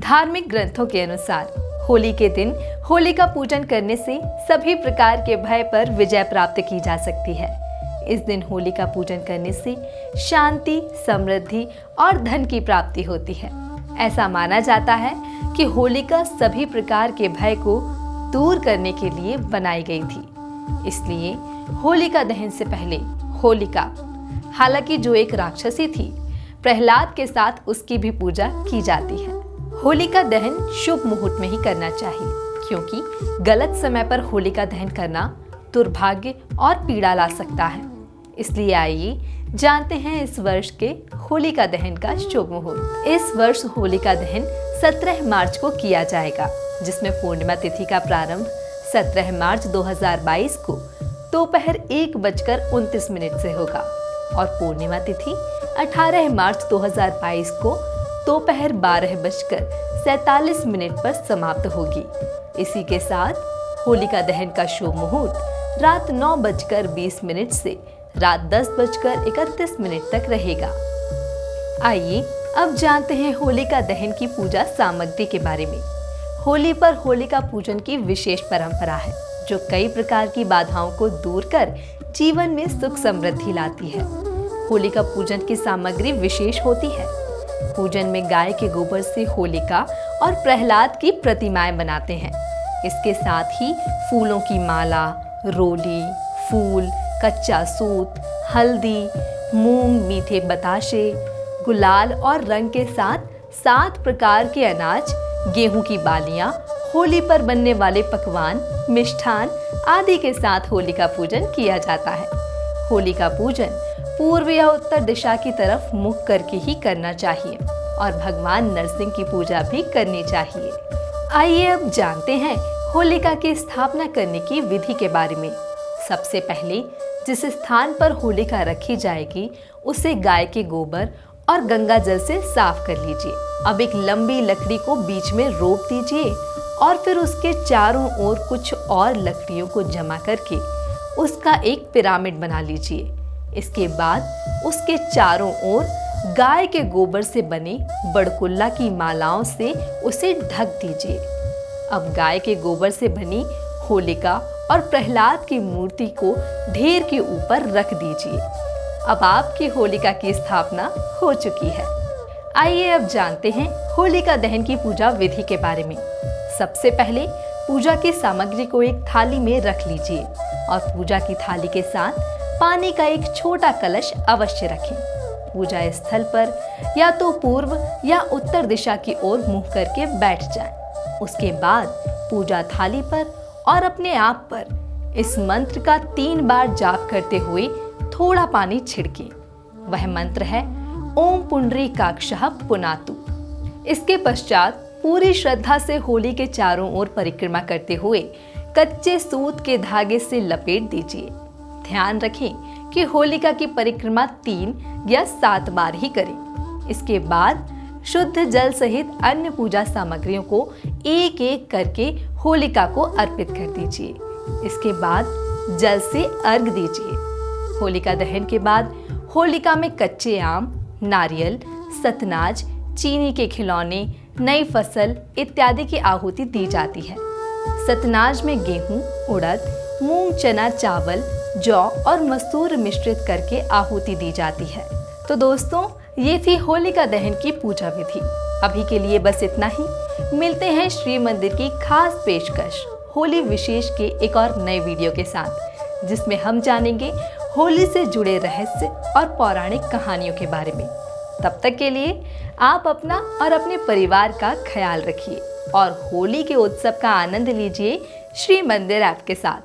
धार्मिक ग्रंथों के अनुसार होली के दिन होली का पूजन करने से सभी प्रकार के भय पर विजय प्राप्त की जा सकती है। इस दिन होली का पूजन करने से शांति, समृद्धि और धन की प्राप्ति होती है। ऐसा माना जाता है कि होलिका सभी प्रकार के भय को दूर करने के लिए बनाई गई थी। इसलिए होलिका दहन से पहले होलिका, हालांकि जो एक राक्षसी थी, प्रहलाद के साथ उसकी भी पूजा की जाती है। होलिका दहन शुभ मुहूर्त में ही करना चाहिए, क्योंकि गलत समय पर होलिका दहन करना दुर्भाग्य और पीड़ा ला सकता है। इसलिए आइए जानते हैं इस वर्ष के होलिका दहन का शुभ मुहूर्त। इस वर्ष होलिका दहन 17 मार्च को किया जाएगा, जिसमें पूर्णिमा तिथि का प्रारंभ 17 मार्च 2022 को दोपहर 1:29 से होगा और पूर्णिमा तिथि 18 मार्च 2022 को दोपहर 12:47 पर समाप्त होगी। इसी के साथ होलिका दहन का शुभ मुहूर्त रात 9:20 से रात 10:31 तक रहेगा। आइए अब जानते हैं होलिका दहन की पूजा सामग्री के बारे में। होली पर होलिका पूजन की विशेष परंपरा है, जो कई प्रकार की बाधाओं को दूर कर जीवन में सुख समृद्धि लाती है। होलिका पूजन की सामग्री विशेष होती है। पूजन में गाय के गोबर से होलिका और प्रहलाद की प्रतिमाएं बनाते हैं। इसके साथ ही फूलों की माला, रोली, फूल, कच्चा सूत, हल्दी, मूंग, मीठे बताशे, गुलाल और रंग के साथ 7 प्रकार के अनाज, गेहूं की बालियां, होली पर बनने वाले पकवान, मिष्ठान आदि के साथ होलिका पूजन किया जाता है। होलिका पूजन पूर्व या उत्तर दिशा की तरफ मुख करके ही करना चाहिए और भगवान नरसिंह की पूजा भी करनी चाहिए। आइए अब जानते हैं होलिका की स्थापना करने की विधि के बारे में। सबसे पहले जिस स्थान पर होलिका रखी जाएगी उसे गाय के गोबर और गंगा जल से साफ कर लीजिए। अब एक लंबी लकड़ी को बीच में रोप दीजिए और फिर उसके चारों ओर कुछ और लकड़ियों को जमा करके उसका एक पिरामिड बना लीजिए। इसके बाद उसके चारों ओर गाय के गोबर से बने बड़कुल्ला की मालाओं से उसे ढक दीजिए। अब गाय के गोबर से बनी होलिका और प्रहलाद की मूर्ति को ढेर के ऊपर रख दीजिए। अब आपकी होलिका की स्थापना हो चुकी है। आइए अब जानते हैं होलिका दहन की पूजा विधि के बारे में। सबसे पहले पूजा की सामग्री को एक थाली में रख लीजिए और पूजा की थाली के साथ पानी का एक छोटा कलश अवश्य रखें। पूजा स्थल पर या तो पूर्व या उत्तर दिशा की ओर मुंह करके बैठ जाएं। उसके बाद पूजा थाली पर और अपने आप पर इस मंत्र का 3 बार जाप करते हुए थोड़ा पानी छिड़कें। वह मंत्र है ओम पुंडरीकाक्षः पुनातु। इसके पश्चात पूरी श्रद्धा से होली के चारों ओर परिक्रमा करते हुए कच्चे सूत के धागे से लपेट दीजिए। ध्यान रखें कि होलिका की परिक्रमा 3 या 7 बार ही करें। इसके बाद शुद्ध जल सहित अन्य पूजा सामग्रियों को एक एक करके होलिका को अर्पित कर दीजिए। इसके बाद जल से अर्घ दीजिए। होलिका दहन के बाद होलिका में कच्चे आम, नारियल, सतनाज, चीनी के खिलौने, नई फसल इत्यादि की आहुति दी जाती है। सतनाज में गेहूं, उड़द, मूंग, चना, चावल, जौ और मसूर मिश्रित करके आहुति दी जाती है। तो दोस्तों, ये थी होलिका दहन की पूजा विधि। अभी के लिए बस इतना ही। मिलते हैं श्री मंदिर की खास पेशकश होली विशेष के एक और नए वीडियो के साथ, जिसमें हम जानेंगे होली से जुड़े रहस्य और पौराणिक कहानियों के बारे में। तब तक के लिए आप अपना और अपने परिवार का ख्याल रखिए और होली के उत्सव का आनंद लीजिए श्री मंदिर ऐप के साथ।